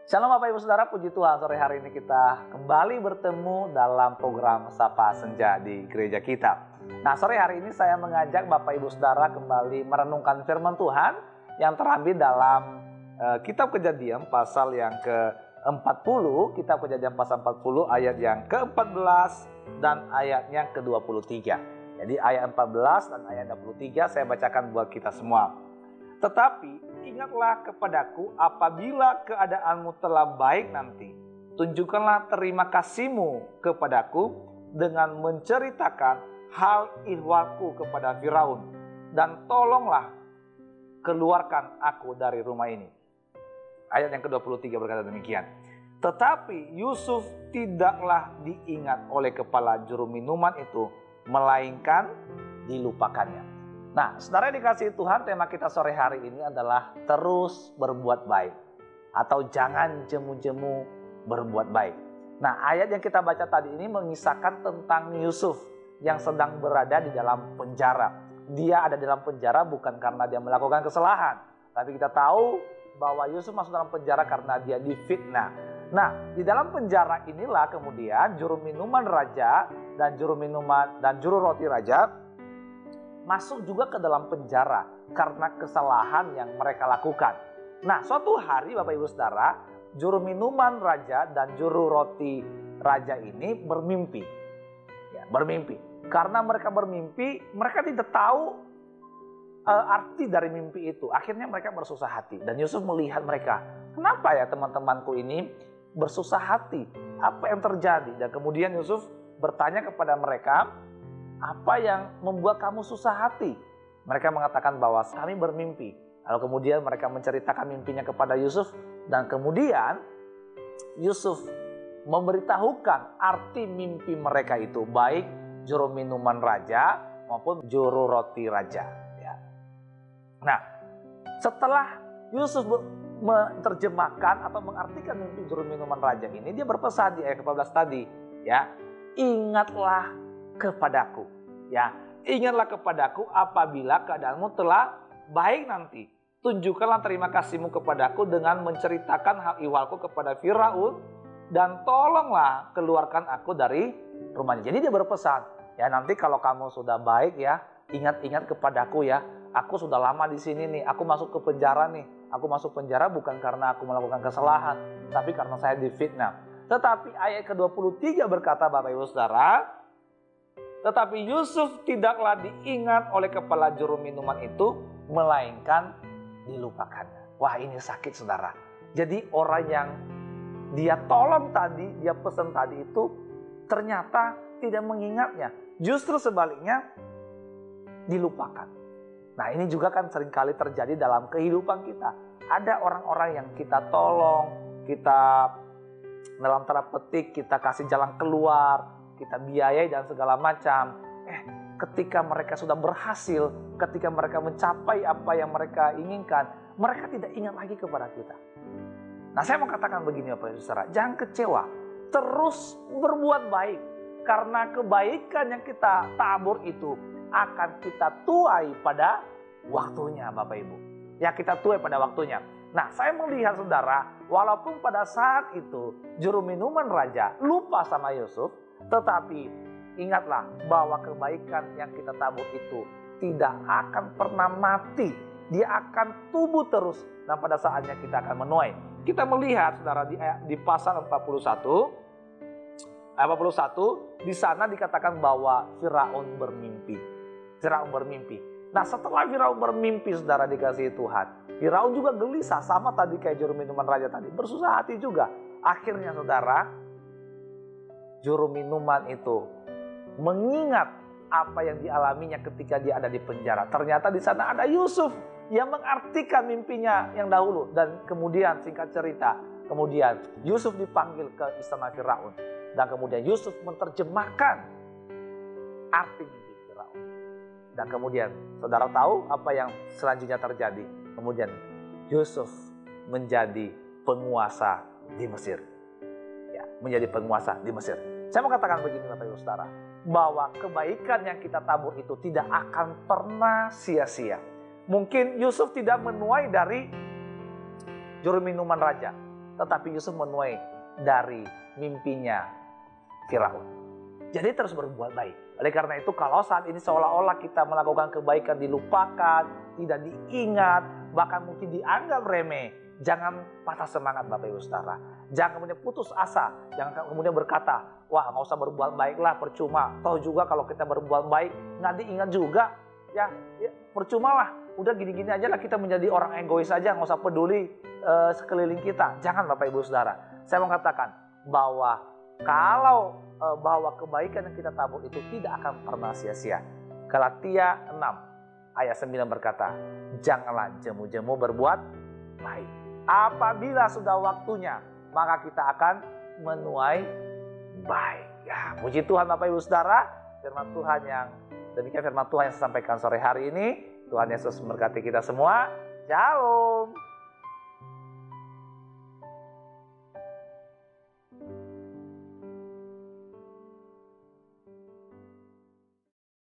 Shalom Bapak Ibu Saudara, puji Tuhan sore hari ini kita kembali bertemu dalam program Sapa Senja di gereja kita. Nah, sore hari ini saya mengajak Bapak Ibu Saudara kembali merenungkan firman Tuhan yang terambil dalam kitab Kejadian pasal yang ke-40, kitab Kejadian pasal 40 ayat yang ke-14 dan ayatnya ke-23. Jadi ayat 14 dan ayat 23 saya bacakan buat kita semua. Tetapi ingatlah kepadaku apabila keadaanmu telah baik nanti. Tunjukkanlah terima kasihmu kepadaku dengan menceritakan hal ihwalku kepada Firaun. Dan tolonglah keluarkan aku dari rumah ini. Ayat yang ke-23 berkata demikian. Tetapi Yusuf tidaklah diingat oleh kepala juru minuman itu, melainkan dilupakannya. Nah, saudara dikasihi Tuhan, tema kita sore hari ini adalah terus berbuat baik atau jangan jemu-jemu berbuat baik. Nah, ayat yang kita baca tadi ini mengisahkan tentang Yusuf yang sedang berada di dalam penjara. Dia ada di dalam penjara bukan karena dia melakukan kesalahan, tapi kita tahu bahwa Yusuf masuk dalam penjara karena dia difitnah. Nah, di dalam penjara inilah kemudian juru minuman raja dan juru roti raja masuk juga ke dalam penjara karena kesalahan yang mereka lakukan. Nah, suatu hari Bapak Ibu Saudara, juru minuman raja dan juru roti raja ini bermimpi. Ya, bermimpi. Karena mereka bermimpi, mereka tidak tahu arti dari mimpi itu. Akhirnya mereka bersusah hati. Dan Yusuf melihat mereka. Kenapa ya teman-temanku ini bersusah hati? Apa yang terjadi? Dan kemudian Yusuf bertanya kepada mereka, apa yang membuat kamu susah hati? Mereka mengatakan bahwa kami bermimpi. Lalu kemudian mereka menceritakan mimpinya kepada Yusuf. Dan kemudian Yusuf memberitahukan arti mimpi mereka itu. Baik juru minuman raja maupun juru roti raja. Ya. Nah, setelah Yusuf menerjemahkan atau mengartikan mimpi juru minuman raja ini, dia berpesan di ayat 14 tadi. Ya, ingatlah kepadaku, ya, ingatlah kepadaku apabila keadaanmu telah baik nanti. Tunjukkanlah terima kasihmu kepadaku dengan menceritakan hal ihwalku kepada Firaun, dan tolonglah keluarkan aku dari rumahnya. Jadi dia berpesan, ya, nanti kalau kamu sudah baik ya, ingat-ingat kepadaku ya. Aku sudah lama di sini nih, aku masuk ke penjara nih. Aku masuk penjara bukan karena aku melakukan kesalahan, tapi karena saya difitnah. Tetapi ayat ke-23 berkata Bapak Ibu Saudara, tetapi Yusuf tidaklah diingat oleh kepala juru minuman itu, melainkan dilupakannya. Wah, ini sakit saudara. Jadi orang yang dia tolong tadi, dia pesan tadi itu ternyata tidak mengingatnya. Justru sebaliknya dilupakan. Nah, ini juga kan seringkali terjadi dalam kehidupan kita. Ada orang-orang yang kita tolong, kita dalam tanda petik kita kasih jalan keluar, kita biayai dan segala macam. Ketika mereka sudah berhasil, ketika mereka mencapai apa yang mereka inginkan, mereka tidak ingat lagi kepada kita. Nah, saya mau katakan begini Bapak Ibu Saudara, jangan kecewa, terus berbuat baik. Karena kebaikan yang kita tabur itu akan kita tuai pada waktunya Bapak Ibu. Ya, kita tuai pada waktunya. Nah, saya melihat saudara, walaupun pada saat itu juru minuman raja lupa sama Yusuf, tetapi ingatlah bahwa kebaikan yang kita tabur itu tidak akan pernah mati. Dia akan tumbuh terus dan pada saatnya kita akan menuai. Kita melihat saudara di pasal 41, ayat 41 di sana dikatakan bahwa Firaun bermimpi. Firaun bermimpi. Nah, setelah Firaun bermimpi saudara dikasihi Tuhan, Firaun juga gelisah sama tadi kayak juru minuman raja tadi, bersusah hati juga. Akhirnya saudara, juru minuman itu mengingat apa yang dialaminya ketika dia ada di penjara. Ternyata di sana ada Yusuf yang mengartikan mimpinya yang dahulu. Dan kemudian singkat cerita, kemudian Yusuf dipanggil ke istana Firaun. Dan kemudian Yusuf menerjemahkan arti mimpi Firaun. Dan kemudian saudara tahu apa yang selanjutnya terjadi. Kemudian Yusuf menjadi penguasa di Mesir. Ya, menjadi penguasa di Mesir. Saya mau katakan begini Bapak Ibu Saudara, bahwa kebaikan yang kita tabur itu tidak akan pernah sia-sia. Mungkin Yusuf tidak menuai dari juru minuman raja, tetapi Yusuf menuai dari mimpinya Firaun. Jadi terus berbuat baik. Oleh karena itu kalau saat ini seolah-olah kita melakukan kebaikan dilupakan, tidak diingat, bahkan mungkin dianggap remeh, jangan patah semangat Bapak Ibu Saudara. Jangan kemudian putus asa, jangan kemudian berkata, wah nggak usah berbuat baiklah, percuma. Toh juga kalau kita berbuat baik nggak diingat juga, ya percuma lah. Udah gini-gini aja lah kita menjadi orang egois aja, nggak usah peduli sekeliling kita. Jangan Bapak Ibu Saudara. Saya mau katakan bahwa kalau bahwa kebaikan yang kita tabur itu tidak akan pernah sia-sia. Galatia 6 ayat 9 berkata, janganlah jemu-jemu berbuat baik. Apabila sudah waktunya, maka kita akan menuai baik. Ya, puji Tuhan Bapak Ibu Saudara, firman Tuhan yang demikian firman Tuhan yang saya sampaikan sore hari ini. Tuhan Yesus memberkati kita semua. Shalom.